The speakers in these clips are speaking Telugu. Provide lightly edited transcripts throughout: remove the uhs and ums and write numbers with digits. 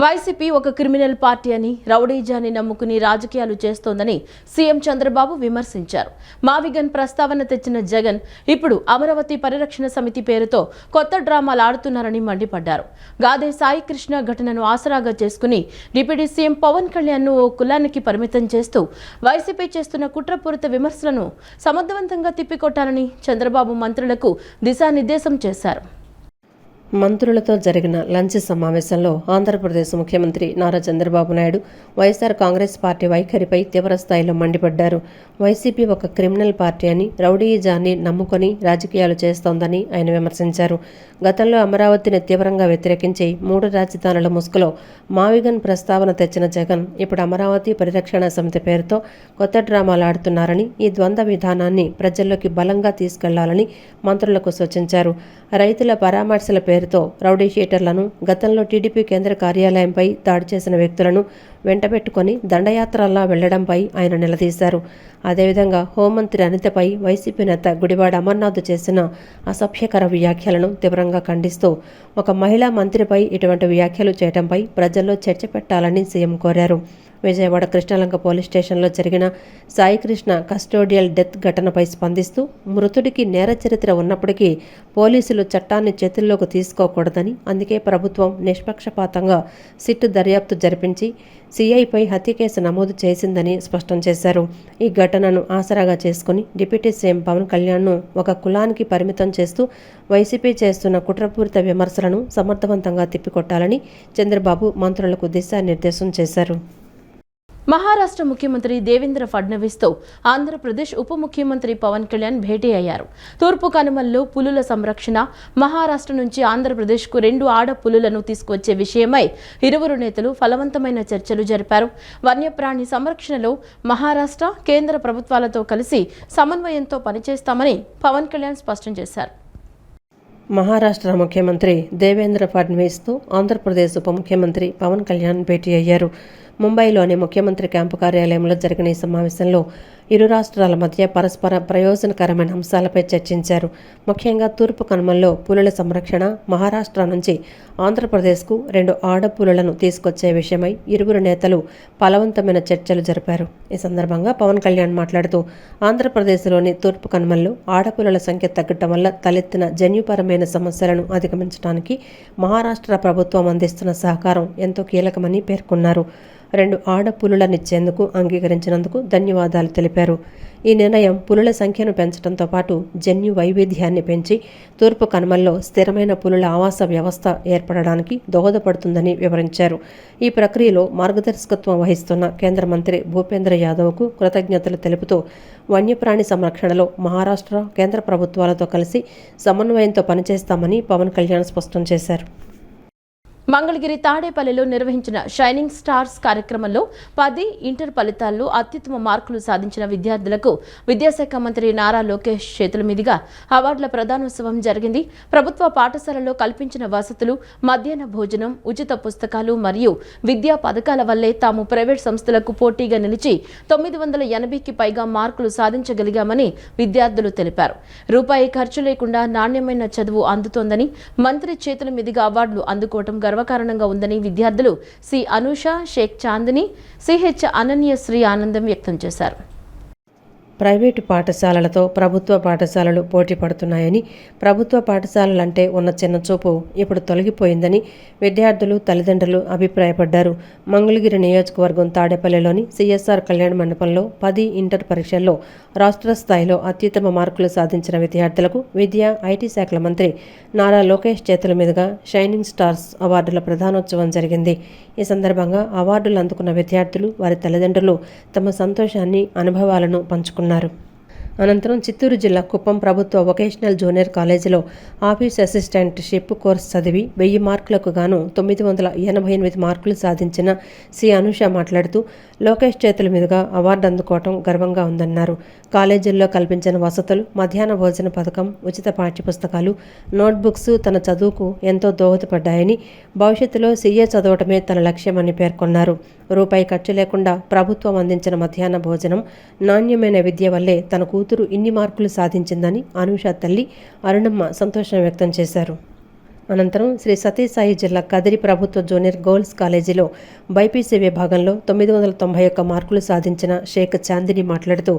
వైసీపీ ఒక క్రిమినల్ పార్టీ అని, రౌడీజాన్ని నమ్ముకుని రాజకీయాలు చేస్తోందని సీఎం చంద్రబాబు విమర్శించారు. మావిగన్ ప్రస్తావన తెచ్చిన జగన్ ఇప్పుడు అమరావతి పరిరక్షణ సమితి పేరుతో కొత్త డ్రామాలు ఆడుతున్నారని మండిపడ్డారు. గాదే సాయి కృష్ణ ఘటనను ఆసరాగా చేసుకుని డిప్యూటీ సీఎం పవన్ కళ్యాణ్ను ఓ కులానికి పరిమితం చేస్తూ వైసీపీ చేస్తున్న కుట్రపూరిత విమర్శలను సమర్థవంతంగా తిప్పికొట్టాలని చంద్రబాబు మంత్రులకు దిశానిర్దేశం చేశారు. మంత్రులతో జరిగిన లంచ్ సమావేశంలో ఆంధ్రప్రదేశ్ ముఖ్యమంత్రి నారా చంద్రబాబు నాయుడు వైఎస్ఆర్ కాంగ్రెస్ పార్టీ వైఖరిపై తీవ్రస్థాయిలో మండిపడ్డారు. వైసీపీ ఒక క్రిమినల్ పార్టీ అని, రౌడీయిజాన్ని నమ్ముకొని రాజకీయాలు చేస్తోందని ఆయన విమర్శించారు. గతంలో అమరావతిని తీవ్రంగా వ్యతిరేకించి 3 రాజధానుల ముసుగులో మావిగన్ ప్రస్తావన తెచ్చిన జగన్ ఇప్పుడు అమరావతి పరిరక్షణ సమితి పేరుతో కొత్త డ్రామాలు ఆడుతున్నారని, ఈ ద్వంద్వ విధానాన్ని ప్రజల్లోకి బలంగా తీసుకెళ్లాలని మంత్రులకు సూచించారు. రైతుల పరామర్శల పేరుతో రౌడీ షీటర్లను, గతంలో టీడీపీ కేంద్ర కార్యాలయంపై దాడి చేసిన వ్యక్తులను వెంటబెట్టుకుని దండయాత్రల్లా వెళ్లడంపై ఆయన నిలదీశారు. అదేవిధంగా హోంమంత్రి అనితపై వైసీపీ నేత గుడివాడ అమర్నాథ్ చేసిన అసభ్యకర వ్యాఖ్యలను తీవ్రంగా ఖండిస్తూ ఒక మహిళా మంత్రిపై ఇటువంటి వ్యాఖ్యలు చేయడంపై ప్రజల్లో చర్చ పెట్టాలని సీఎం కోరారు. విజయవాడ కృష్ణలంక పోలీస్ స్టేషన్లో జరిగిన సాయికృష్ణ కస్టోడియల్ డెత్ ఘటనపై స్పందిస్తూ మృతుడికి నేర చరిత్ర ఉన్నప్పటికీ పోలీసులు చట్టాన్ని చేతుల్లోకి తీసుకోకూడదని, అందుకే ప్రభుత్వం నిష్పక్షపాతంగా సిట్ దర్యాప్తు జరిపించి సీఐపై హత్య కేసు నమోదు చేసిందని స్పష్టం చేశారు. ఈ ఘటనను ఆసరాగా చేసుకుని డిప్యూటీ సీఎం పవన్ కళ్యాణ్ను ఒక కులానికి పరిమితం చేస్తూ వైసీపీ చేస్తున్న కుట్రపూరిత విమర్శలను సమర్థవంతంగా తిప్పికొట్టాలని చంద్రబాబు మంత్రులకు దిశానిర్దేశం చేశారు. మహారాష్ట్ర ముఖ్యమంత్రి దేవేంద్ర ఫడ్నవీస్తో ఆంధ్రప్రదేశ్ ఉప ముఖ్యమంత్రి పవన్ కళ్యాణ్ భేటీ అయ్యారు. తూర్పు కనుమల్లో పులుల సంరక్షణ, మహారాష్ట్ర నుంచి ఆంధ్రప్రదేశ్కు 2 ఆడ పులులను తీసుకువచ్చే విషయమై ఇరువురు నేతలు ఫలవంతమైన చర్చలు జరిపారు. వన్యప్రాణి సంరక్షణలో మహారాష్ట్ర, కేంద్ర ప్రభుత్వాలతో కలిసి సమన్వయంతో పనిచేస్తామని పవన్ కళ్యాణ్ స్పష్టం చేశారు. మహారాష్ట్ర ముఖ్యమంత్రి దేవేంద్ర ఫడ్నవీస్తో ఆంధ్రప్రదేశ్ ఉప ముఖ్యమంత్రి పవన్ కళ్యాణ్ భేటీ అయ్యారు. ముంబైలోని ముఖ్యమంత్రి క్యాంపు కార్యాలయంలో జరిగిన ఈ సమావేశంలో ఇరు రాష్ట్రాల మధ్య పరస్పర ప్రయోజనకరమైన అంశాలపై చర్చించారు. ముఖ్యంగా తూర్పు కనుమల్లో పులుల సంరక్షణ, మహారాష్ట్ర నుంచి ఆంధ్రప్రదేశ్కు 2 ఆడ పులులను తీసుకొచ్చే విషయమై ఇరువురు నేతలు ఫలవంతమైన చర్చలు జరిపారు. ఈ సందర్భంగా పవన్ కళ్యాణ్ మాట్లాడుతూ ఆంధ్రప్రదేశ్లోని తూర్పు కనుమల్లో ఆడపులుల సంఖ్య తగ్గటం వల్ల తలెత్తిన జన్యుపరమైన సమస్యలను అధిగమించడానికి మహారాష్ట్ర ప్రభుత్వం అందిస్తున్న సహకారం ఎంతో కీలకమని పేర్కొన్నారు. 2 ఆడ పులులనిచ్చేందుకు అంగీకరించినందుకు ధన్యవాదాలు తెలిపారు. ఈ నిర్ణయం పులుల సంఖ్యను పెంచడంతో పాటు జన్యు వైవిధ్యాన్ని పెంచి తూర్పు కనుమల్లో స్థిరమైన పులుల ఆవాస వ్యవస్థ ఏర్పడడానికి దోహదపడుతుందని వివరించారు. ఈ ప్రక్రియలో మార్గదర్శకత్వం వహిస్తున్న కేంద్ర మంత్రి భూపేంద్ర యాదవ్కు కృతజ్ఞతలు తెలుపుతూ వన్యప్రాణి సంరక్షణలో మహారాష్ట్ర, కేంద్ర ప్రభుత్వాలతో కలిసి సమన్వయంతో పనిచేస్తామని పవన్ కళ్యాణ్ స్పష్టం చేశారు. మంగళగిరి తాడేపల్లిలో నిర్వహించిన షైనింగ్ స్టార్స్ కార్యక్రమంలో 10 ఇంటర్ ఫలితాల్లో అత్యుత్తమ మార్కులు సాధించిన విద్యార్థులకు విద్యాశాఖ మంత్రి నారా లోకేష్ చేతుల మీదుగా అవార్డుల ప్రదానోత్సవం జరిగింది. ప్రభుత్వ పాఠశాలలో కల్పించిన వసతులు, మధ్యాహ్న భోజనం, ఉచిత పుస్తకాలు మరియు విద్యా పథకాల వల్లే తాము ప్రైవేట్ సంస్థలకు పోటీగా నిలిచి 980కి పైగా మార్కులు సాధించగలిగామని విద్యార్థులు తెలిపారు. రూపాయి ఖర్చు లేకుండా నాణ్యమైన చదువు అందుతోందని, మంత్రి చేతుల మీదుగా అవార్డులు అందుకోవడం గర్వకారణంగా ఉందని విద్యార్థులు సి అనూష, షేక్ చాందిని, సిహెచ్ అనన్యశ్రీ ఆనందం వ్యక్తం చేశారు. ప్రైవేటు పాఠశాలలతో ప్రభుత్వ పాఠశాలలు పోటీ పడుతున్నాయని, ప్రభుత్వ పాఠశాలలంటే ఉన్న చిన్నచూపు ఇప్పుడు తొలగిపోయిందని విద్యార్థులు, తల్లిదండ్రులు అభిప్రాయపడ్డారు. మంగళగిరి నియోజకవర్గం తాడేపల్లిలోని సిఎస్ఆర్ కళ్యాణ మండపంలో 10 ఇంటర్ పరీక్షల్లో రాష్ట్ర స్థాయిలో అత్యుత్తమ మార్కులు సాధించిన విద్యార్థులకు విద్యా, ఐటీ శాఖల మంత్రి నారా లోకేష్ చేతుల మీదుగా షైనింగ్ స్టార్స్ అవార్డుల ప్రదానోత్సవం జరిగింది. ఈ సందర్భంగా అవార్డులు అందుకున్న విద్యార్థులు, వారి తల్లిదండ్రులు తమ సంతోషాన్ని, అనుభవాలను పంచుకున్నారు. అనంతరం చిత్తూరు జిల్లా కుప్పం ప్రభుత్వ వొకేషనల్ జూనియర్ కాలేజీలో ఆఫీస్ అసిస్టెంట్ షిప్ కోర్సు చదివి 1000 మార్కులకు గాను 988 మార్కులు సాధించిన సి అనూష మాట్లాడుతూ లోకేష్ చేతుల మీదుగా అవార్డు అందుకోవటం గర్వంగా ఉందన్నారు. కాలేజీల్లో కల్పించిన వసతులు, మధ్యాహ్న భోజన పథకం, ఉచిత పాఠ్యపుస్తకాలు, నోట్బుక్స్ తన చదువుకు ఎంతో దోహదపడ్డాయని, భవిష్యత్తులో సీఏ చదవటమే తన లక్ష్యమని పేర్కొన్నారు. రూపాయి ఖర్చు లేకుండా ప్రభుత్వం అందించిన మధ్యాహ్న భోజనం, నాణ్యమైన విద్య వల్లే తన కూతురు ఇన్ని మార్కులు సాధించిందని అనూష తల్లి అరుణమ్మ సంతోషం వ్యక్తం చేశారు. అనంతరం శ్రీ సతీసాయి జిల్లా కదిరి ప్రభుత్వ జూనియర్ గర్ల్స్ కాలేజీలో బైపీసీ విభాగంలో 991 మార్కులు సాధించిన షేక్ చాందిని మాట్లాడుతూ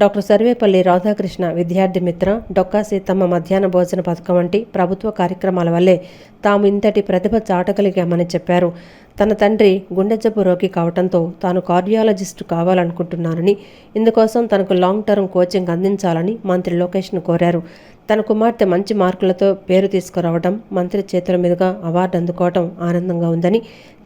డాక్టర్ సర్వేపల్లి రాధాకృష్ణ విద్యార్థి మిత్ర, డొక్కా సీతమ్మ మధ్యాహ్న భోజన పథకం వంటి ప్రభుత్వ కార్యక్రమాల వల్లే తాము ఇంతటి ప్రతిభ చాటగలిగామని చెప్పారు. తన తండ్రి గుండె జబ్బు రోగి కావడంతో తాను కార్డియాలజిస్టు కావాలనుకుంటున్నానని, ఇందుకోసం తనకు లాంగ్ టర్మ్ కోచింగ్ అందించాలని మంత్రి లోకేష్ను కోరారు. తన కుమార్తె మంచి మార్కులతో పేరు తీసుకురావడం, మంత్రి చేతుల మీదుగా అవార్డు అందుకోవడం ఆనందంగా ఉందని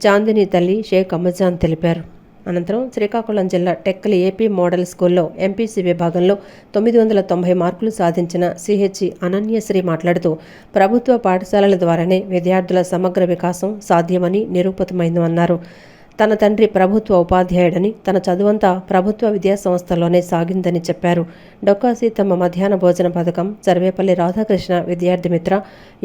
చాందిని తల్లి షేక్ అమ్మజాన్ తెలిపారు. అనంతరం శ్రీకాకుళం జిల్లా టెక్కలి ఏపీ మోడల్ స్కూల్లో ఎంపీసీ విభాగంలో 990 మార్కులు సాధించిన సిహెచ్ఈ అనన్యశ్రీ మాట్లాడుతూ ప్రభుత్వ పాఠశాలల ద్వారానే విద్యార్థుల సమగ్ర వికాసం సాధ్యమని నిరూపితమైందన్నారు. తన తండ్రి ప్రభుత్వ ఉపాధ్యాయుడని, తన చదువంతా ప్రభుత్వ విద్యా సంస్థల్లోనే సాగిందని చెప్పారు. డొక్కా సీతమ్మ మధ్యాహ్న భోజన పథకం, సర్వేపల్లి రాధాకృష్ణ విద్యార్థి మిత్ర,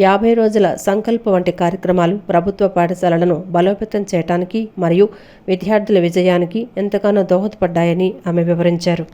50 రోజుల సంకల్ప వంటి కార్యక్రమాలు ప్రభుత్వ పాఠశాలలను బలోపేతం చేయడానికి మరియు విద్యార్థుల విజయానికి ఎంతగానో దోహదపడ్డాయని ఆమె వివరించారు.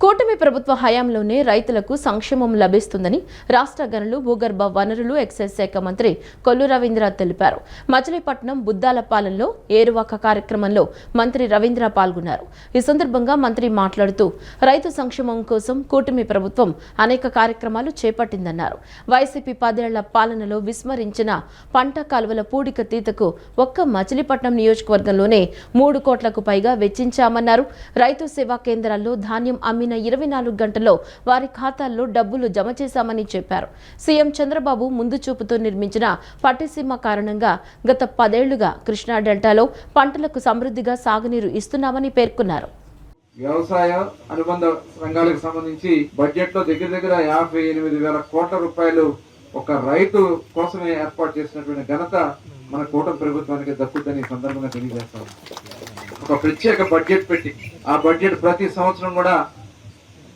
కూటమి ప్రభుత్వ హయాంలోనే రైతులకు సంక్షేమం లభిస్తుందని రాష్ట్ర గనులు, భూగర్భ వనరులు, ఎక్సైజ్ శాఖ మంత్రి కొల్లు రవీంద్ర తెలిపారు. మచిలీపట్నం బుద్దాలపాలెంలో ఏరువాక కార్యక్రమంలో మంత్రి రవీంద్ర పాల్గొన్నారు. ఈ సందర్భంగా మంత్రి మాట్లాడుతూ రైతు సంక్షేమం కోసం కూటమి ప్రభుత్వం అనేక కార్యక్రమాలు చేపట్టిందన్నారు. వైసీపీ 10 ఏళ్ల పాలనలో విస్మరించిన పంట కాలువల పూడిక తీతకు ఒక్క మచిలీపట్నం నియోజకవర్గంలోనే 3 కోట్లకు పైగా వెచ్చించామన్నారు. రైతు సేవా కేంద్రాల్లో ధాన్యం అమ్మిన 24 గంటల్లో వారి ఖాతాల్లో డబ్బులు జమ చేశామని చెప్పారు. సీఎం చంద్రబాబు ముందు చూపుతో నిర్మించిన పట్టిసీమ కారణంగా గత 10 ఏళ్లుగా కృష్ణా డెల్టాలో పంటలకు సమృద్ధిగా సాగునీరు ఇస్తున్నామని పేర్కొన్నారు. వ్యవసాయ అనుబంధ రంగాలకు సంబంధించి బడ్జెట్ లో దగ్గర 58,000 కోట్ల రూపాయలు ఒక రైతు కోసమే ఏర్పాటు చేసినటువంటి ఘనత మన కూటమి ప్రభుత్వానికి దక్కుతుందని సందర్భంగా తెలియజేస్తాం. ఒక ప్రత్యేక బడ్జెట్ పెట్టి ఆ బడ్జెట్ ప్రతి సంవత్సరం కూడా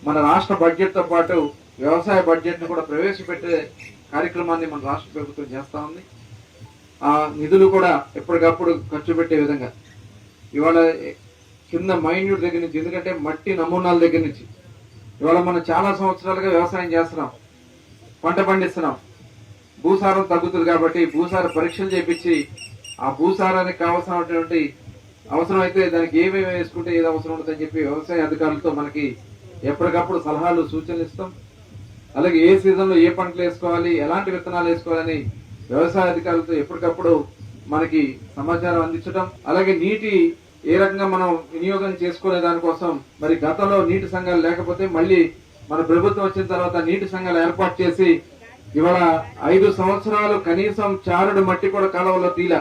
మన రాష్ట్ర బడ్జెట్ తో పాటు వ్యవసాయ బడ్జెట్ ను కూడా ప్రవేశపెట్టే కార్యక్రమాన్ని మన రాష్ట్ర ప్రభుత్వం చేస్తా ఉంది. ఆ నిధులు కూడా ఎప్పటికప్పుడు ఖర్చు పెట్టే విధంగా ఇవాళ కింద మైన్యూట్ దగ్గర నుంచి, ఎందుకంటే మట్టి నమూనాల దగ్గర నుంచి ఇవాళ మనం చాలా సంవత్సరాలుగా వ్యవసాయం చేస్తున్నాం, పంట పండిస్తున్నాం. భూసారం తగ్గుతుంది కాబట్టి భూసార పరీక్షలు చేపించి ఆ భూసారానికి కావాల్సినటువంటి అవసరం అయితే దానికి ఏమేమి వేసుకుంటే ఏది అవసరం ఉంటుందని చెప్పి వ్యవసాయ అధికారులతో మనకి ఎప్పటికప్పుడు సలహాలు, సూచనలు ఇస్తాం. అలాగే ఏ సీజన్లో ఏ పంటలు వేసుకోవాలి, ఎలాంటి విత్తనాలు వేసుకోవాలని వ్యవసాయ అధికారులతో ఎప్పటికప్పుడు మనకి సమాచారం అందించడం. అలాగే నీటి ఏ రకంగా మనం వినియోగం చేసుకునే దానికోసం మరి గతంలో నీటి సంఘాలు లేకపోతే మళ్ళీ మన ప్రభుత్వం వచ్చిన తర్వాత నీటి సంఘాలు ఏర్పాటు చేసి ఇవాళ 5 సంవత్సరాలు కనీసం చారుడు మట్టి కూడా కాలువలో తీల.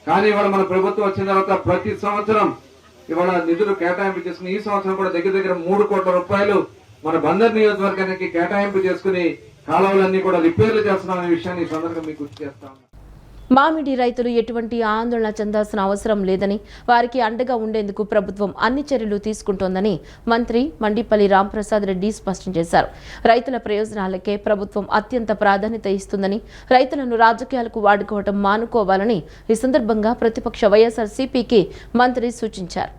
కానీ ఇవాళ మన ప్రభుత్వం వచ్చిన తర్వాత ప్రతి సంవత్సరం ఇవాళ నిధులు కేటాయింపు చేసుకుని ఈ సంవత్సరం కూడా దగ్గర దగ్గర 3 కోట్ల రూపాయలు మన బందర్ నియోజకవర్గానికి కేటాయింపు చేసుకుని కాలువలన్నీ కూడా రిపేర్లు చేస్తున్నామనే విషయాన్ని ఈ సందర్భంగా మీకు గుర్తు చేస్తాం. మామిడి రైతులు ఎటువంటి ఆందోళన చెందాల్సిన అవసరం లేదని, వారికి అండగా ఉండేందుకు ప్రభుత్వం అన్ని చర్యలు తీసుకుంటోందని మంత్రి మండిపల్లి రాంప్రసాద్ రెడ్డి స్పష్టం చేశారు. రైతుల ప్రయోజనాలకే ప్రభుత్వం అత్యంత ప్రాధాన్యత ఇస్తుందని, రైతులను రాజకీయాలకు వాడుకోవడం మానుకోవాలని ఈ సందర్భంగా ప్రతిపక్ష వైఎస్ఆర్సీపీకి మంత్రి సూచించారు.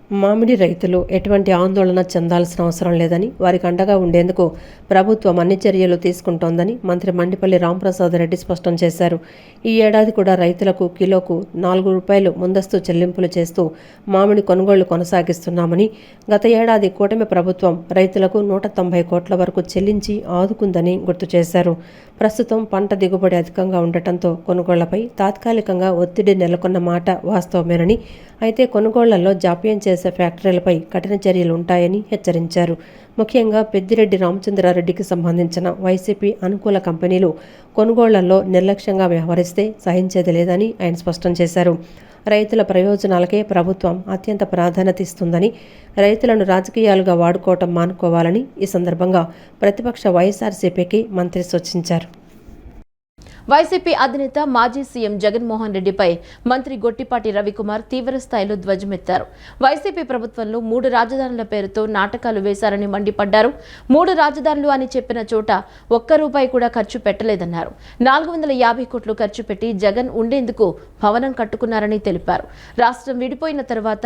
మామిడి రైతులు ఎటువంటి ఆందోళన చెందాల్సిన అవసరం లేదని, వారికి అండగా ఉండేందుకు ప్రభుత్వం అన్ని చర్యలు తీసుకుంటోందని మంత్రి మండిపల్లి రాంప్రసాద్ రెడ్డి స్పష్టం చేశారు. ఈ ఏడాది కూడా రైతులకు కిలోకు 4 రూపాయలు ముందస్తు చెల్లింపులు చేస్తూ మామిడి కొనుగోళ్లు కొనసాగిస్తున్నామని, గత ఏడాది కూటమి ప్రభుత్వం రైతులకు 190 కోట్ల వరకు చెల్లించి ఆదుకుందని గుర్తు చేశారు. ప్రస్తుతం పంట దిగుబడి అధికంగా ఉండటంతో కొనుగోళ్లపై తాత్కాలికంగా ఒత్తిడి నెలకొన్న మాట వాస్తవమేనని, అయితే కొనుగోళ్లలో జాప్యం చేసే ఫ్యాక్టరీలపై కఠిన చర్యలు ఉంటాయని హెచ్చరించారు. ముఖ్యంగా పెద్దిరెడ్డి రామచంద్రారెడ్డికి సంబంధించిన వైసీపీ అనుకూల కంపెనీలు కొనుగోళ్లలో నిర్లక్ష్యంగా వ్యవహరిస్తే సహించేది లేదని ఆయన స్పష్టం చేశారు. రైతుల ప్రయోజనాలకే ప్రభుత్వం అత్యంత ప్రాధాన్యత ఇస్తుందని, రైతులను రాజకీయాలుగా వాడుకోవటం మానుకోవాలని ఈ సందర్భంగా ప్రతిపక్ష వైఎస్ఆర్సీపీకి మంత్రి సూచించారు. వైసీపీ అధినేత మాజీ సీఎం జగన్మోహన్ రెడ్డిపై మంత్రి గొట్టిపాటి రవికుమార్ తీవ్రస్థాయిలో ధ్వజమెత్తారు. వైసీపీ ప్రభుత్వంలో 3 రాజధానుల పేరుతో నాటకాలు వేశారని మండిపడ్డారు. 3 రాజధానులు అని చెప్పిన చోట ₹1 కూడా ఖర్చు పెట్టలేదన్నారు. 450 కోట్లు ఖర్చు పెట్టి జగన్ ఉండేందుకు భవనం కట్టుకున్నారని తెలిపారు. రాష్ట్రం విడిపోయిన తర్వాత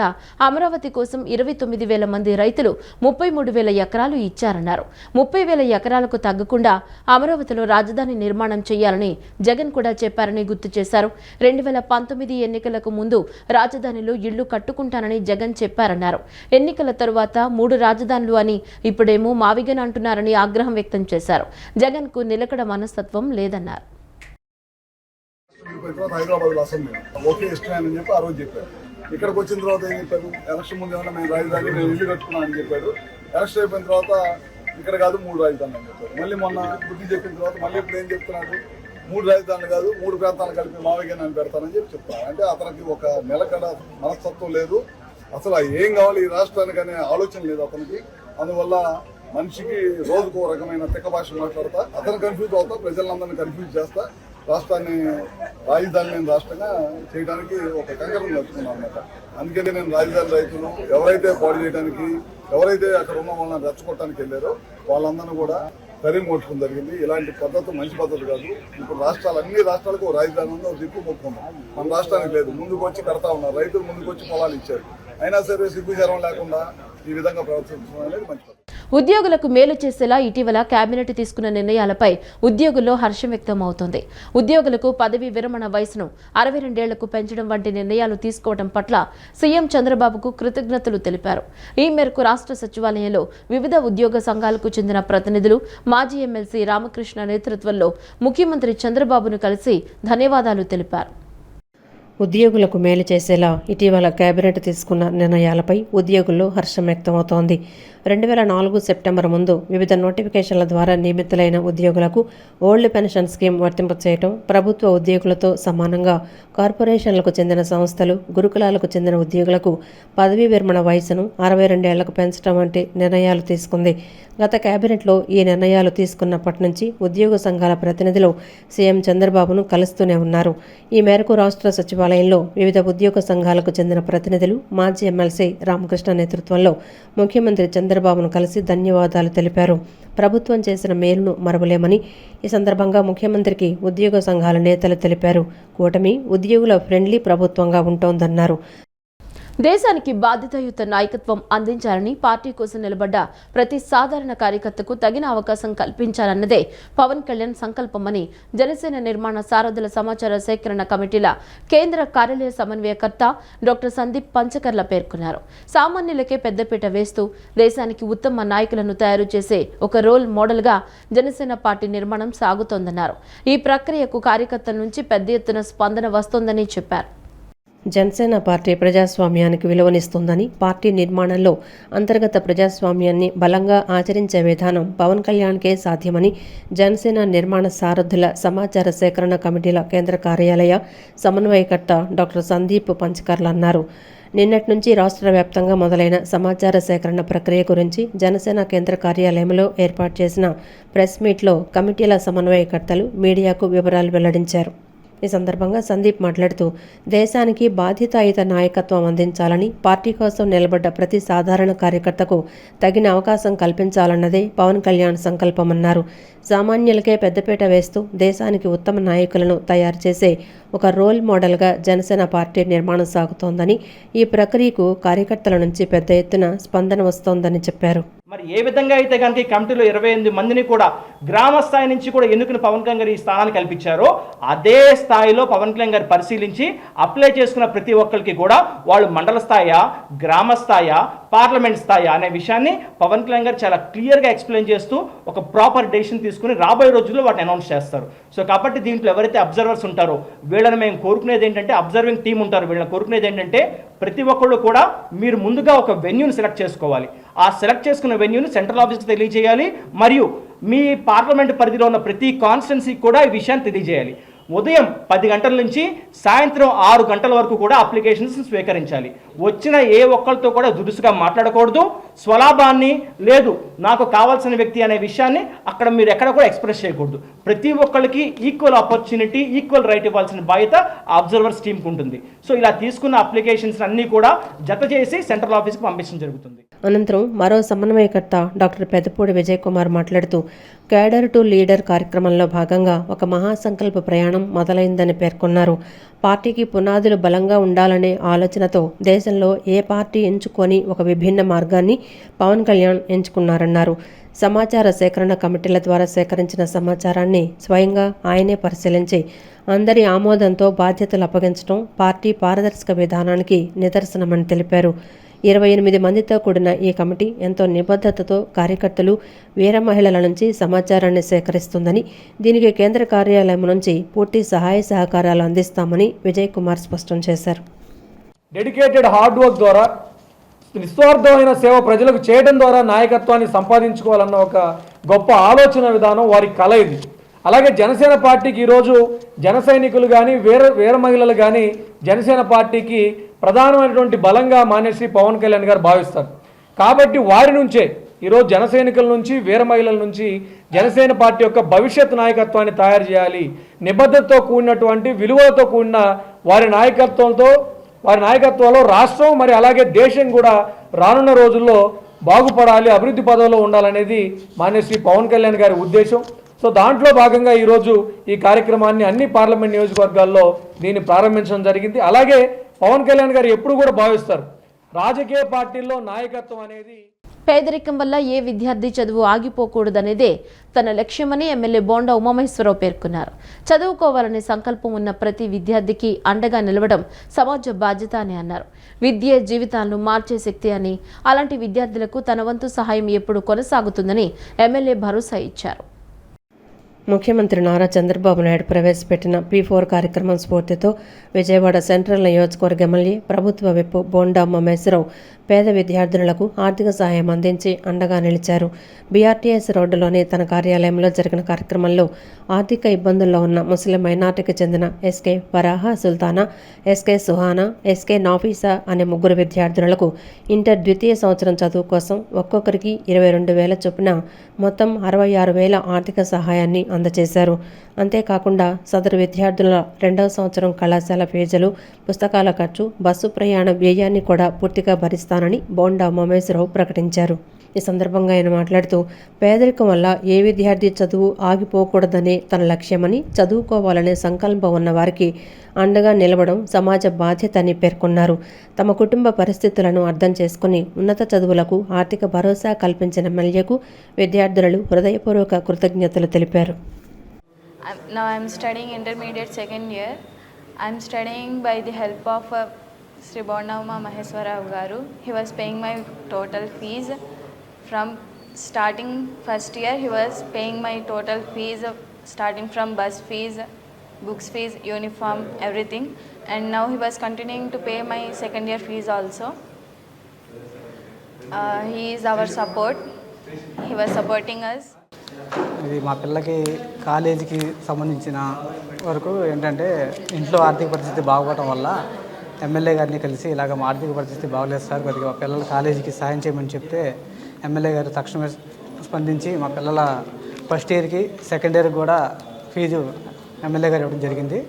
అమరావతి కోసం 29,000 మంది రైతులు 33,000 ఎకరాలు ఇచ్చారన్నారు. 30,000 ఎకరాలకు తగ్గకుండా అమరావతిలో రాజధాని నిర్మాణం చేయాలని జగన్ కూడా చెప్పారని గుర్తు చేశారు. 2019 ఎన్నికలకు ముందు రాజధానిలో ఇళ్లు కట్టుకుంటానని జగన్ చెప్పారన్నారు. ఎన్నికల తరువాత 3 రాజధానులు అని ఇప్పుడేమో మావిగన్ అంటున్నారని ఆగ్రహం వ్యక్తం చేశారు. జగన్ కు నిలకడ మనస్తత్వం లేదన్నారు. ఇక్కడికి వచ్చిన తర్వాత ఏం చెప్పారు? ఎలక్షన్ ముందు ఏమన్నా మేము రాజధాని మేము ఇల్లు కట్టుకున్నాం అని చెప్పాడు. ఎలక్షన్ అయిపోయిన తర్వాత ఇక్కడ కాదు 3 రాజధానులు అని చెప్పారు. మళ్ళీ మొన్న బుద్ధి చెప్పిన తర్వాత మళ్ళీ ఇప్పుడు ఏం చెప్తున్నాడు? 3 రాజధానులు కాదు 3 ప్రాంతాలు కలిపి మావిగన్ అని పెడతానని చెప్పి చెప్తాను. అంటే అతనికి ఒక నిలకడ మనస్తత్వం లేదు, అసలు ఏం కావాలి ఈ రాష్ట్రానికి అనే ఆలోచన లేదు అతనికి. అందువల్ల మనిషికి రోజుకు ఒక రకమైన తిక్క భాష మాట్లాడతా, అతను కన్ఫ్యూజ్ అవుతా, ప్రజలందరినీ కన్ఫ్యూజ్ చేస్తా, రాష్ట్రాన్ని రాజధాని లేని రాష్ట్రంగా చేయడానికి ఒక కంకరం నడుచుకున్నాను అనమాట. అందుకని నేను రాజధాని రైతులు ఎవరైతే పాడు చేయడానికి, ఎవరైతే అక్కడ ఉన్న వాళ్ళని రెచ్చగొట్టడానికి వెళ్ళారో వాళ్ళందరినీ కూడా తరిమి కొట్టడం జరిగింది. ఇలాంటి పద్ధతి మంచి పద్ధతి కాదు. ఇప్పుడు అన్ని రాష్ట్రాలకు రాజధాని ఉంది, దిక్కు మొక్కున్నాం. మన రాష్ట్రానికి లేదు. ముందుకు వచ్చి కడతా ఉన్నారు రైతులు, ముందుకు వచ్చి పొలాలు ఇచ్చారు. అయినా సరే సిగ్గుచరం లేకుండా ఈ విధంగా ప్రవర్తించడం అనేది మంచి పద్ధతి. ఉద్యోగులకు మేలు చేసేలా ఇటీవల కేబినెట్ తీసుకున్న నిర్ణయాలపై ఉద్యోగుల్లో హర్షం వ్యక్తం అవుతోంది. ఉద్యోగులకు పదవీ విరమణ వయసును 62 ఏళ్లకు పెంచడం వంటి నిర్ణయాలు తీసుకోవడం పట్ల సీఎం చంద్రబాబుకు కృతజ్ఞతలు తెలిపారు. ఈ మేరకు రాష్ట్ర సచివాలయంలో వివిధ ఉద్యోగ సంఘాలకు చెందిన ప్రతినిధులు, మాజీ ఎమ్మెల్సీ రామకృష్ణ నేతృత్వంలో ముఖ్యమంత్రి చంద్రబాబును కలిసి ధన్యవాదాలు తెలిపారు. ఉద్యోగులకు మేలు చేసేలా ఇటీవల కేబినెట్ తీసుకున్న నిర్ణయాలపై ఉద్యోగుల్లో హర్షం వ్యక్తమవుతోంది. 2004 సెప్టెంబర్ ముందు వివిధ నోటిఫికేషన్ల ద్వారా నియమితులైన ఉద్యోగులకు ఓల్డ్ పెన్షన్ స్కీమ్ వర్తింపచేయటం, ప్రభుత్వ ఉద్యోగులతో సమానంగా కార్పొరేషన్లకు చెందిన సంస్థలు, గురుకులాలకు చెందిన ఉద్యోగులకు పదవీ విరమణ వయసును 62 ఏళ్లకు పెంచడం వంటి నిర్ణయాలు తీసుకుంది. గత కేబినెట్లో ఈ నిర్ణయాలు తీసుకున్నప్పటి నుంచి ఉద్యోగ సంఘాల ప్రతినిధులు సీఎం చంద్రబాబును కలుస్తూనే ఉన్నారు. ఈ మేరకు రాష్ట్ర సచివాలయంలో వివిధ ఉద్యోగ సంఘాలకు చెందిన ప్రతినిధులు, మాజీ ఎమ్మెల్సీ రామకృష్ణ నేతృత్వంలో ముఖ్యమంత్రి చంద్రబాబును కలిసి ధన్యవాదాలు తెలిపారు. ప్రభుత్వం చేసిన మేలును మరవలేమని ఈ సందర్భంగా ముఖ్యమంత్రికి ఉద్యోగ సంఘాల నేతలు తెలిపారు. కూటమి ఉద్యోగుల ఫ్రెండ్లీ ప్రభుత్వంగా ఉంటోందన్నారు. దేశానికి బాధ్యతాయుత నాయకత్వం అందించాలని, పార్టీ కోసం నిలబడ్డ ప్రతి సాధారణ కార్యకర్తకు తగిన అవకాశం కల్పించాలన్నదే పవన్ కళ్యాణ్ సంకల్పమని జనసేన నిర్మాణ సారథుల సమాచార సేకరణ కమిటీల కేంద్ర కార్యాలయ సమన్వయకర్త డాక్టర్ సందీప్ పంచకర్ల పేర్కొన్నారు. సామాన్యులకే పెద్దపీట వేస్తూ దేశానికి ఉత్తమ నాయకులను తయారు చేసే ఒక రోల్ మోడల్గా జనసేన పార్టీ నిర్మాణం సాగుతోందన్నారు. ఈ ప్రక్రియకు కార్యకర్తల నుంచి పెద్ద ఎత్తున స్పందన వస్తోందని చెప్పారు. జనసేన పార్టీ ప్రజాస్వామ్యానికి విలువనిస్తుందని, పార్టీ నిర్మాణంలో అంతర్గత ప్రజాస్వామ్యాన్ని బలంగా ఆచరించే విధానం పవన్ కళ్యాణ్కే సాధ్యమని జనసేన నిర్మాణ సారథుల సమాచార సేకరణ కమిటీల కేంద్ర కార్యాలయ సమన్వయకర్త డాక్టర్ సందీప్ పంచకర్ల అన్నారు. నిన్నటి నుంచి రాష్ట్ర వ్యాప్తంగా మొదలైన సమాచార సేకరణ ప్రక్రియ గురించి జనసేన కేంద్ర కార్యాలయంలో ఏర్పాటు చేసిన ప్రెస్ మీట్లో కమిటీల సమన్వయకర్తలు మీడియాకు వివరాలు వెల్లడించారు. ఈ సందర్భంగా సందీప్ మాట్లాడుతూ దేశానికి బాధ్యతాయుత నాయకత్వం అందించాలని, పార్టీ కోసం నిలబడ్డ ప్రతి సాధారణ కార్యకర్తకు తగిన అవకాశం కల్పించాలన్నదే పవన్ కళ్యాణ్ సంకల్పమన్నారు. సామాన్యులకే పెద్దపీట వేస్తూ దేశానికి ఉత్తమ నాయకులను తయారు చేసే ఒక రోల్ మోడల్గా జనసేన పార్టీ నిర్మాణం సాగుతోందని, ఈ ప్రక్రియకు కార్యకర్తల నుంచి పెద్ద ఎత్తున స్పందన వస్తోందని చెప్పారు. మరి ఏ విధంగా అయితే కనుక ఈ కమిటీలో 28 మందిని కూడా గ్రామ స్థాయి నుంచి కూడా ఎన్నుకుని పవన్ కళ్యాణ్ గారు ఈ స్థానాన్ని కల్పించారో, అదే స్థాయిలో పవన్ కళ్యాణ్ గారు పరిశీలించి అప్లై చేసుకున్న ప్రతి ఒక్కరికి కూడా వాళ్ళు మండల స్థాయా, గ్రామ స్థాయా, పార్లమెంట్ స్థాయా అనే విషయాన్ని పవన్ కళ్యాణ్ గారు చాలా క్లియర్గా ఎక్స్ప్లెయిన్ చేస్తూ ఒక ప్రాపర్ డెసిషన్ తీసుకుని రాబోయే రోజుల్లో వాటిని అనౌన్స్ చేస్తారు. సో కాబట్టి దీంట్లో ఎవరైతే అబ్జర్వర్స్ ఉంటారో వీళ్ళని మేము కోరుకునేది ఏంటంటే, అబ్జర్వింగ్ టీం ఉంటారు, వీళ్ళని కోరుకునేది ఏంటంటే ప్రతి ఒక్కళ్ళు కూడా మీరు ముందుగా ఒక వెన్యూని సెలెక్ట్ చేసుకోవాలి. ఆ సెలెక్ట్ చేసుకున్న వెన్యూని సెంట్రల్ ఆఫీస్కి తెలియజేయాలి. మరియు మీ పార్లమెంట్ పరిధిలో ఉన్న ప్రతి కాన్స్టిట్యున్సీకి కూడా ఈ విషయాన్ని తెలియజేయాలి. ఉదయం 10 గంటల నుంచి సాయంత్రం 6 గంటల వరకు కూడా అప్లికేషన్స్ స్వీకరించాలి. వచ్చిన ఏ ఒక్కరితో కూడా దురుసుగా మాట్లాడకూడదు. స్వలాభాన్ని లేదు నాకు కావాల్సిన వ్యక్తి అనే విషయాన్ని అక్కడ మీరు ఎక్కడ కూడా ఎక్స్ప్రెస్ చేయకూడదు. ప్రతి ఒక్కరికి ఈక్వల్ ఆపర్చునిటీ, ఈక్వల్ రైట్ ఇవ్వాల్సిన బాధ్యత అబ్జర్వర్స్ టీంకి ఉంటుంది. సో ఇలా తీసుకున్న అప్లికేషన్స్ అన్నీ కూడా జత చేసి సెంట్రల్ ఆఫీస్కి పంపించడం జరుగుతుంది. అనంతరం మరో సమన్వయకర్త డాక్టర్ పెద్దపూడి విజయ్ కుమార్ మాట్లాడుతూ క్యాడర్ టు లీడర్ కార్యక్రమంలో భాగంగా ఒక మహాసంకల్ప ప్రయాణం మొదలైందని పేర్కొన్నారు. పార్టీకి పునాదులు బలంగా ఉండాలనే ఆలోచనతో దేశంలో ఏ పార్టీ ఎంచుకొని ఒక విభిన్న మార్గాన్ని పవన్ కళ్యాణ్ ఎంచుకున్నారన్నారు. సమాచార సేకరణ కమిటీల ద్వారా సేకరించిన సమాచారాన్ని స్వయంగా ఆయనే పరిశీలించి అందరి ఆమోదంతో బాధ్యతలు అప్పగించడం పార్టీ పారదర్శక విధానానికి నిదర్శనమని తెలిపారు. 28 మందితో కూడిన ఈ కమిటీ ఎంతో నిబద్ధతతో కార్యకర్తలు, వీర మహిళల నుంచి సమాచారాన్ని సేకరిస్తుందని, దీనికి కేంద్ర కార్యాలయం నుంచి పూర్తి సహాయ సహకారాలు అందిస్తామని విజయ్ కుమార్ స్పష్టం చేశారు. డెడికేటెడ్ హార్డ్ వర్క్ ద్వారా, నిస్వార్థమైన సేవ ప్రజలకు చేయడం ద్వారా నాయకత్వాన్ని సంపాదించుకోవాలన్న ఒక గొప్ప ఆలోచన విధానం వారి కల ఇది. అలాగే జనసేన పార్టీకి ఈరోజు జన సైనికులు కానీ వీర మహిళలు కానీ జనసేన పార్టీకి ప్రధానమైనటువంటి బలంగా మానేసి పవన్ కళ్యాణ్ గారు భావిస్తారు. కాబట్టి వారి నుంచే ఈరోజు జన సైనికుల నుంచి, వీర మహిళల నుంచి జనసేన పార్టీ యొక్క భవిష్యత్ నాయకత్వాన్ని తయారు చేయాలి. నిబద్ధతతో కూడినటువంటి విలువలతో కూడిన వారి నాయకత్వంలో రాష్ట్రం మరి అలాగే దేశం కూడా రానున్న రోజుల్లో బాగుపడాలి, అభివృద్ధి పదవిలో ఉండాలనేది మాన్యశ్రీ పవన్ కళ్యాణ్ గారి ఉద్దేశం. సో దాంట్లో భాగంగా ఈరోజు ఈ కార్యక్రమాన్ని అన్ని పార్లమెంట్ నియోజకవర్గాల్లో దీన్ని ప్రారంభించడం జరిగింది. అలాగే పవన్ కళ్యాణ్ గారు ఎప్పుడు కూడా భావిస్తారు రాజకీయ పార్టీల్లో నాయకత్వం అనేది పేదరికం వల్ల ఏ విద్యార్థి చదువు ఆగిపోకూడదనేదే తన లక్ష్యమని ఎమ్మెల్యే బోండా ఉమామహేశ్వరరావు పేర్కొన్నారు. చదువుకోవాలనే సంకల్పం ఉన్న ప్రతి విద్యార్థికి అండగా నిలవడం సమాజ బాధ్యత అని అన్నారు. విద్యే జీవితాలను మార్చే శక్తి అని, అలాంటి విద్యార్థులకు తన వంతు సహాయం ఎప్పుడు కొనసాగుతుందని ఎమ్మెల్యే భరోసా ఇచ్చారు. ముఖ్యమంత్రి నారా చంద్రబాబు నాయుడు ప్రవేశపెట్టిన P4 కార్యక్రమం స్ఫూర్తితో విజయవాడ సెంట్రల్ నియోజకవర్గ ఎమ్మెల్యే ప్రభుత్వ విప్ బోండా ఉమామహేశ్వరరావు పేద విద్యార్థులకు ఆర్థిక సహాయం అందించి అండగా నిలిచారు. BRTS రోడ్డులోని తన కార్యాలయంలో జరిగిన కార్యక్రమంలో ఆర్థిక ఇబ్బందుల్లో ఉన్న ముస్లిం మైనార్టీకి చెందిన SK ఫరాహా Sultana, SK Suhana, SK నాఫీసా అనే 3 విద్యార్థులకు ఇంటర్ ద్వితీయ సంవత్సరం చదువు కోసం ఒక్కొక్కరికి 22,000 చొప్పున మొత్తం 66,000 ఆర్థిక సహాయాన్ని అందజేశారు. అంతేకాకుండా సదరు విద్యార్థుల 2వ సంవత్సరం కళాశాల ఫీజులు, పుస్తకాల ఖర్చు, బస్సు ప్రయాణ వ్యయాన్ని కూడా పూర్తిగా భరిస్తానని బోండా ఉమామహేశ్వరరావు ప్రకటించారు. ఈ సందర్భంగా ఆయన మాట్లాడుతూ పేదరికం వల్ల ఏ విద్యార్థి చదువు ఆగిపోకూడదనే తన లక్ష్యమని, చదువుకోవాలనే సంకల్పం ఉన్న వారికి అండగా నిలవడం సమాజ బాధ్యత అని పేర్కొన్నారు. తమ కుటుంబ పరిస్థితులను అర్థం చేసుకుని ఉన్నత చదువులకు ఆర్థిక భరోసా కల్పించిన ఎమ్మెల్యేకు విద్యార్థులు హృదయపూర్వక కృతజ్ఞతలు తెలిపారు. Now I am studying intermediate second year. I am studying by the help of Sri Bonna Umamaheswara Garu. He was paying my total fees from starting first year. He was paying my total fees starting from bus fees, books fees, uniform, everything. And now he was continuing to pay my second year fees also. He is our support. He was supporting us. ఇది మా పిల్లకి కాలేజీకి సంబంధించిన వరకు ఏంటంటే ఇంట్లో ఆర్థిక పరిస్థితి బాగోవటం వల్ల ఎమ్మెల్యే గారిని కలిసి ఇలాగ మా ఆర్థిక పరిస్థితి బాగలేదు సార్, కొద్దిగా మా పిల్లల కాలేజీకి సాయం చేయమని చెప్తే ఎమ్మెల్యే గారు తక్షణమే స్పందించి మా పిల్లల ఫస్ట్ ఇయర్కి సెకండ్ ఇయర్కి కూడా ఫీజు ఎమ్మెల్యే గారు ఇవ్వడం జరిగింది.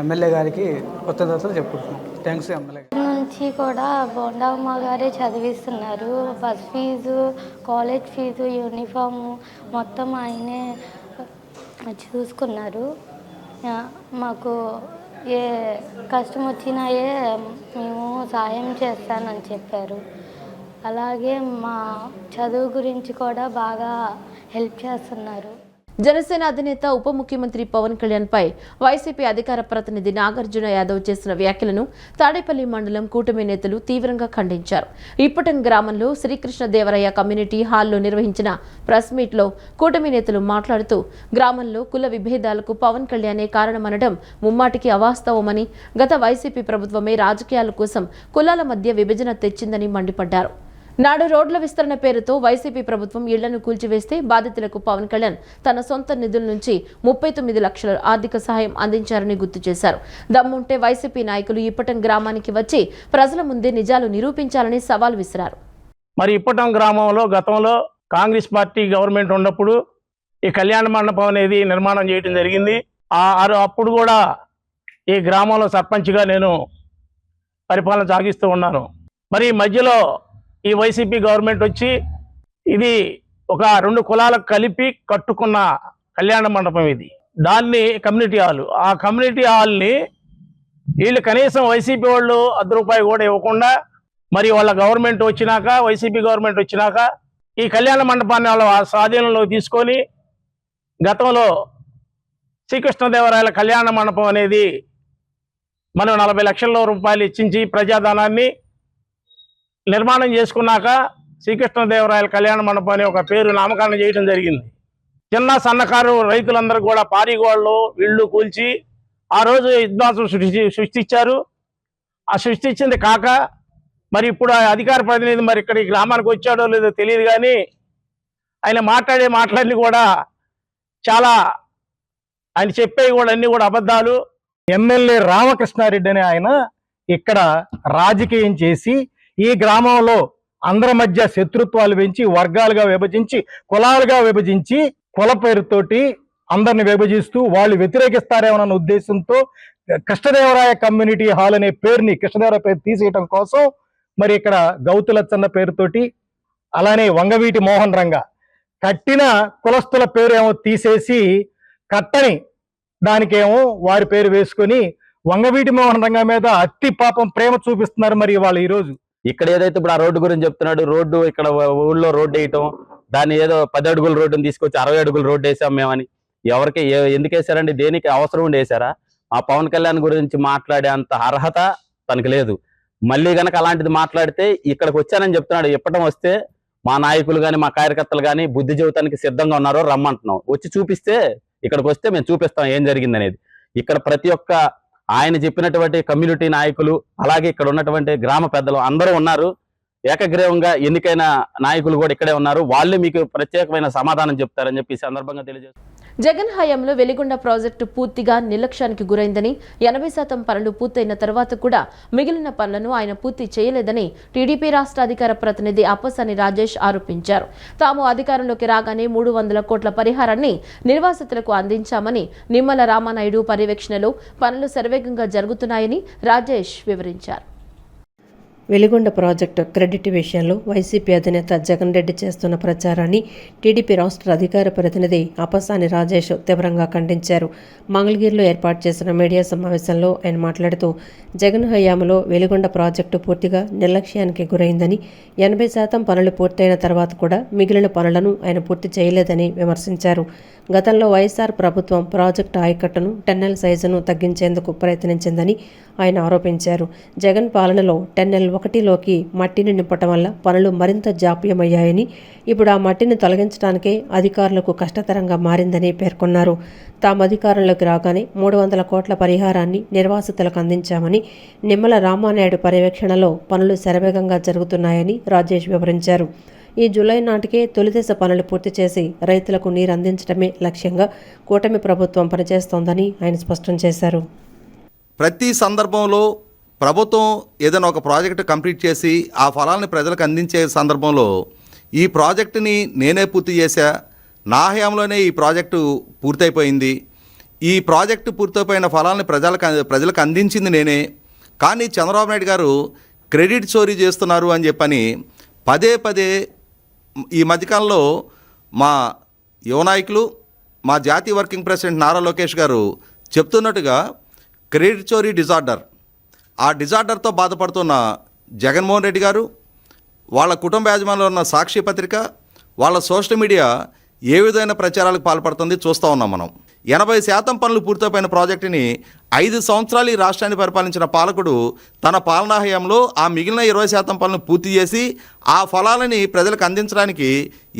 ఎమ్మెల్యే గారికి కృతజ్ఞతలు చెప్పుకుంటున్నాం. థ్యాంక్స్ ఎమ్మెల్యే గారు. నుంచి కూడా బోండమ్మ గారే చదివిస్తున్నారు. Bus fees, college fees, uniform మొత్తం ఆయనే చూసుకున్నారు. మాకు ఏ కష్టం వచ్చినా మేము సాయం చేస్తానని చెప్పారు. అలాగే మా చదువు గురించి కూడా బాగా హెల్ప్ చేస్తున్నారు. జనసేన అధినేత ఉప ముఖ్యమంత్రి పవన్ కళ్యాణ్ పై వైసీపీ అధికార ప్రతినిధి నాగార్జున యాదవ్ చేసిన వ్యాఖ్యలను తాడేపల్లి మండలం కూటమి నేతలు తీవ్రంగా ఖండించారు. ఇప్పటం గ్రామంలో శ్రీకృష్ణదేవరాయ కమ్యూనిటీ హాల్లో నిర్వహించిన ప్రెస్ మీట్లో కూటమి నేతలు మాట్లాడుతూ గ్రామంలో కుల విభేదాలకు పవన్ కళ్యాణే కారణమనడం ముమ్మాటికి అవాస్తవమని, గత వైసీపీ ప్రభుత్వమే రాజకీయాల కోసం కులాల మధ్య విభజన తెచ్చిందని మండిపడ్డారు. నాడు రోడ్ల విస్తరణ పేరుతో వైసీపీ ప్రభుత్వం ఇళ్లను కూల్చివేస్తే బాధితులకు పవన్ కళ్యాణ్ తన సొంత నిధుల నుంచి 39 లక్షల ఆర్థిక సహాయం అందించారని గుర్తు చేశారు. దమ్ముంటే వైసీపీ నాయకులు ఇప్పటం గ్రామానికి వచ్చి ప్రజల ముందే నిజాలు నిరూపించాలని సవాల్ విసిరారు. మరి ఇప్పటం గ్రామంలో గతంలో కాంగ్రెస్ పార్టీ గవర్నమెంట్ ఉన్నప్పుడు ఈ కళ్యాణ మండపం అనేది నిర్మాణం చేయడం జరిగింది. అప్పుడు కూడా ఈ గ్రామంలో సర్పంచ్గా నేను పరిపాలన సాగిస్తూ ఉన్నాను. మరి మధ్యలో ఈ వైసీపీ గవర్నమెంట్ వచ్చి ఇది ఒక 2 కులాలకు కలిపి కట్టుకున్న కళ్యాణ మండపం ఇది. దాన్ని కమ్యూనిటీ హాల్, ఆ కమ్యూనిటీ హాల్ని వీళ్ళు కనీసం వైసీపీ వాళ్ళు ₹1 కూడా ఇవ్వకుండా మరి వాళ్ళ గవర్నమెంట్ వచ్చినాక, వైసీపీ గవర్నమెంట్ వచ్చినాక ఈ కళ్యాణ మండపాన్ని వాళ్ళ స్వాధీనంలో తీసుకొని గతంలో శ్రీకృష్ణదేవరాయల కళ్యాణ మండపం అనేది మనం 40 లక్షల రూపాయలు ఇచ్చించి ప్రజాధనాన్ని నిర్మాణం చేసుకున్నాక శ్రీకృష్ణదేవరాయల కళ్యాణ మండపం అనే ఒక పేరు నామకరణం చేయడం జరిగింది. చిన్న సన్నకారు రైతులందరూ కూడా పారిగోళ్ళు ఇళ్ళు కూల్చి ఆ రోజు విధ్వంసం సృష్టించారు. ఆ సృష్టించింది కాక మరి ఇప్పుడు అధికార ప్రతినిధి మరి ఇక్కడ ఈ గ్రామానికి వచ్చాడో లేదో తెలియదు, కానీ ఆయన మాట్లాడే మాటలన్నీ కూడా చాలా, ఆయన చెప్పేవి కూడా అన్నీ కూడా అబద్ధాలు. ఎమ్మెల్యే రామకృష్ణారెడ్డి అనే ఆయన ఇక్కడ రాజకీయం చేసి ఈ గ్రామంలో అందరి మధ్య శత్రుత్వాలు పెంచి, వర్గాలుగా విభజించి, కులాలుగా విభజించి, కుల పేరుతోటి అందరిని విభజిస్తూ వాళ్ళు వ్యతిరేకిస్తారేమన్న ఉద్దేశంతో కృష్ణదేవరాయ కమ్యూనిటీ హాల్ అనే పేరుని, కృష్ణదేవరాయ పేరు తీసేయటం కోసం మరి ఇక్కడ గౌతులచ్చన్న పేరుతోటి, అలానే వంగవీటి మోహన్ రంగ కట్టిన కులస్తుల పేరు ఏమో తీసేసి కట్టని దానికేమో వారి పేరు వేసుకొని వంగవీటి మోహన్ రంగ మీద అతి పాపం ప్రేమ చూపిస్తున్నారు. మరి వాళ్ళు ఈరోజు ఇక్కడ ఏదైతే ఇప్పుడు ఆ రోడ్డు గురించి చెప్తున్నాడు, రోడ్డు ఇక్కడ ఊళ్ళో రోడ్డు వేయటం, దాన్ని ఏదో 10 అడుగుల రోడ్డుని తీసుకొచ్చి 60 అడుగుల రోడ్డు వేసాం మేమని ఎవరికి ఎందుకు వేశారండి? దేనికి అవసరం ఉండి వేశారా? ఆ పవన్ కళ్యాణ్ గురించి మాట్లాడే అంత అర్హత తనకు లేదు. మళ్ళీ గనక అలాంటిది మాట్లాడితే ఇక్కడికి వచ్చానని చెప్తున్నాడు. ఇప్పటం వస్తే మా నాయకులు కానీ మా కార్యకర్తలు కానీ బుద్ధి చెబుతానికి సిద్ధంగా ఉన్నారో రమ్మంటున్నాం. వచ్చి చూపిస్తే, ఇక్కడికి వస్తే మేము చూపిస్తాం ఏం జరిగింది అనేది. ఇక్కడ ప్రతి ఒక్క ఆయన చెప్పినటువంటి కమ్యూనిటీ నాయకులు, అలాగే ఇక్కడ ఉన్నటువంటి గ్రామ పెద్దలు అందరూ ఉన్నారు. ఏకగ్రీవంగా ఎన్నికైన నాయకులు కూడా ఇక్కడే ఉన్నారు. వాళ్ళే మీకు ప్రత్యేకమైన సమాధానం చెప్తారని చెప్పి ఈ సందర్భంగా తెలియజేస్తారు. జగన్ హయాంలో వెలిగొండ ప్రాజెక్టు పూర్తిగా నిర్లక్ష్యానికి గురైందని, 80% పనులు పూర్తయిన తర్వాత కూడా మిగిలిన పనులను ఆయన పూర్తి చేయలేదని టీడీపీ రాష్ట్ర అధికార ప్రతినిధి అప్పసాని రాజేష్ ఆరోపించారు. తాము అధికారంలోకి రాగానే 300 కోట్ల పరిహారాన్ని నిర్వాసితులకు అందించామని, నిమ్మల రామానాయుడు పర్యవేక్షణలో పనులు శరవేగంగా జరుగుతున్నాయని రాజేష్ వివరించారు. వెలిగొండ ప్రాజెక్టు క్రెడిట్ విషయంలో వైసీపీ అధినేత జగన్ రెడ్డి చేస్తున్న ప్రచారాన్ని టీడీపీ రాష్ట్ర అధికార ప్రతినిధి అప్పసాని రాజేష్ తీవ్రంగా ఖండించారు. మంగళగిరిలో ఏర్పాటు చేసిన మీడియా సమావేశంలో ఆయన మాట్లాడుతూ జగన్ హయాంలో వెలిగొండ ప్రాజెక్టు పూర్తిగా నిర్లక్ష్యానికి గురైందని, 80% పనులు పూర్తయిన తర్వాత కూడా మిగిలిన పనులను ఆయన పూర్తి చేయలేదని విమర్శించారు. గతంలో వైఎస్ఆర్ ప్రభుత్వం ప్రాజెక్టు ఆయకట్టును టన్నెల్ సైజును తగ్గించేందుకు ప్రయత్నించిందని ఆయన ఆరోపించారు. జగన్ పాలనలో టన్నెల్ 1లోకి మట్టిని నింపటం వల్ల పనులు మరింత జాప్యమయ్యాయని, ఇప్పుడు ఆ మట్టిని తొలగించడానికే అధికారులకు కష్టతరంగా మారిందని పేర్కొన్నారు. తాము అధికారంలోకి రాగానే 300 కోట్ల పరిహారాన్ని నిర్వాసితులకు అందించామని, నిమ్మల రామానాయుడు పర్యవేక్షణలో పనులు శరవేగంగా జరుగుతున్నాయని రాజేష్ వివరించారు. ఈ జూలై నాటికే తొలిదశ పనులు పూర్తి చేసి రైతులకు నీరు అందించడమే లక్ష్యంగా కూటమి ప్రభుత్వం పనిచేస్తోందని ఆయన స్పష్టం చేశారు. ప్రతి సందర్భంలో ప్రభుత్వం ఏదైనా ఒక ప్రాజెక్టు కంప్లీట్ చేసి ఆ ఫలాన్ని ప్రజలకు అందించే సందర్భంలో ఈ ప్రాజెక్టుని నేనే పూర్తి చేశా, నా హయాంలోనే ఈ ప్రాజెక్టు పూర్తయిపోయింది, ఈ ప్రాజెక్టు పూర్తయిపోయిన ఫలాన్ని ప్రజలకు అందించింది నేనే, కానీ చంద్రబాబు నాయుడు గారు క్రెడిట్ చోరీ చేస్తున్నారు అని చెప్పని పదే పదే ఈ మధ్యకాలంలో మా యువ నాయకులు, మా జాతీయ వర్కింగ్ ప్రెసిడెంట్ నారా లోకేష్ గారు చెప్తున్నట్టుగా క్రెడిట్ చోరీ డిజార్డర్, ఆ డిజార్డర్తో బాధపడుతున్న జగన్మోహన్ రెడ్డి గారు, వాళ్ళ కుటుంబ యాజమాన్యంలో ఉన్న సాక్షి పత్రిక, వాళ్ళ సోషల్ మీడియా ఏ విధమైన ప్రచారాలకు పాల్పడుతుంది చూస్తూ ఉన్నాం మనం. 80% పనులు పూర్తయిపోయిన ప్రాజెక్టుని 5 సంవత్సరాలు ఈ రాష్ట్రాన్ని పరిపాలించిన పాలకుడు తన పాలనా హయాంలో ఆ మిగిలిన 20% పనులను పూర్తి చేసి ఆ ఫలాలని ప్రజలకు అందించడానికి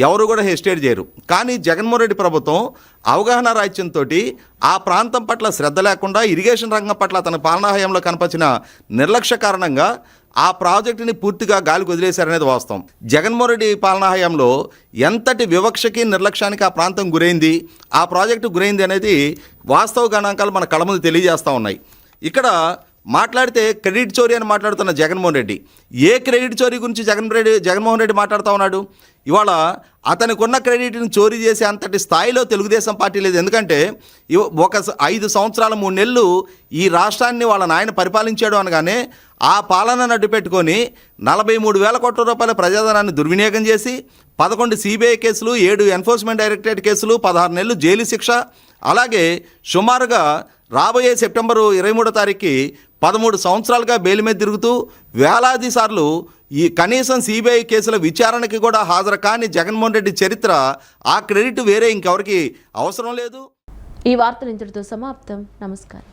ఎవరు కూడా హెసిటేట్ చేయరు. కానీ జగన్మోహన్ రెడ్డి ప్రభుత్వం అవగాహన రాహిత్యంతో ఆ ప్రాంతం పట్ల శ్రద్ధ లేకుండా ఇరిగేషన్ రంగం పట్ల తన పాలనా హయాంలో కనపరిచిన నిర్లక్ష్య కారణంగా ఆ ప్రాజెక్టుని పూర్తిగా గాలికి వదిలేశారనేది వాస్తవం. జగన్మోహన్ రెడ్డి పాలనా హయాంలో ఎంతటి వివక్షకి నిర్లక్ష్యానికి ఆ ప్రాంతం గురైంది, ఆ ప్రాజెక్టు గురైంది అనేది వాస్తవ గణాంకాలు మన కళ్ళ ముందు తెలియజేస్తూ ఉన్నాయి. ఇక్కడ మాట్లాడితే క్రెడిట్ చోరీ అని మాట్లాడుతున్న జగన్మోహన్ రెడ్డి ఏ క్రెడిట్ చోరీ గురించి జగన్మోహన్ రెడ్డి మాట్లాడుతూ ఉన్నాడు? ఇవాళ అతనికి ఉన్న క్రెడిట్ని చోరీ చేసే అంతటి స్థాయిలో తెలుగుదేశం పార్టీ లేదు. ఎందుకంటే ఒక 5 సంవత్సరాల 3 నెలలు ఈ రాష్ట్రాన్ని వాళ్ళ నాయన పరిపాలించాడు అనగానే ఆ పాలనను అడ్డుపెట్టుకొని 43,000 కోట్ల రూపాయల ప్రజాధనాన్ని దుర్వినియోగం చేసి 11 సిబిఐ కేసులు, 7 ఎన్ఫోర్స్మెంట్ డైరెక్టరేట్ కేసులు, 16 నెలలు జైలు శిక్ష, అలాగే సుమారుగా రాబోయే సెప్టెంబరు 23వ తారీఖుకి 13 సంవత్సరాలుగా బెయిల్ మీద తిరుగుతూ వేలాది సార్లు ఈ కనీసం సిబిఐ కేసుల విచారణకి కూడా హాజరు కాని జగన్మోహన్ రెడ్డి చరిత్ర, ఆ క్రెడిట్ వేరే ఇంకెవరికి అవసరం లేదు. ఈ వార్తలు ఇంతటితో సమాప్తం. నమస్కారం.